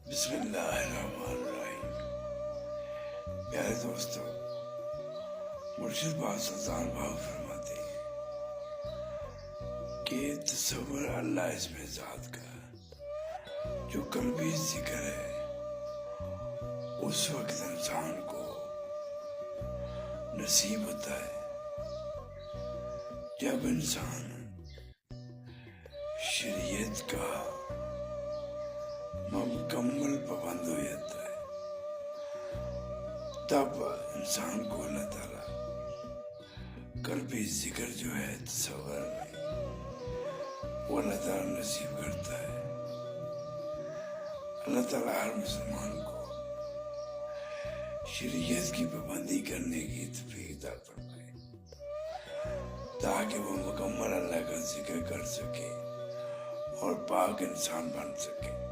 بسم اللہ الرحمن الرحیم۔ پیارے دوستو، مرشد باز سلطان باہو فرماتے ہیں کہ تصور اللہ اس میں ذات کا جو قلبی ذکر ہے اس وقت انسان کو نصیب ہوتا ہے جب انسان شریعت کا مکمل پابند ہو جاتا ہے، تب انسان کو اللہ تعالیٰ قلبی ذکر جو ہے تصور میں وہ اللہ تعالیٰ نصیب کرتا ہے۔ اللہ تعالیٰ ہر مسلمان کو شریعت کی پابندی کرنے کی توفیق عطا فرمائے تاکہ وہ مکمل اللہ کا ذکر کر سکے اور پاک انسان بن سکے۔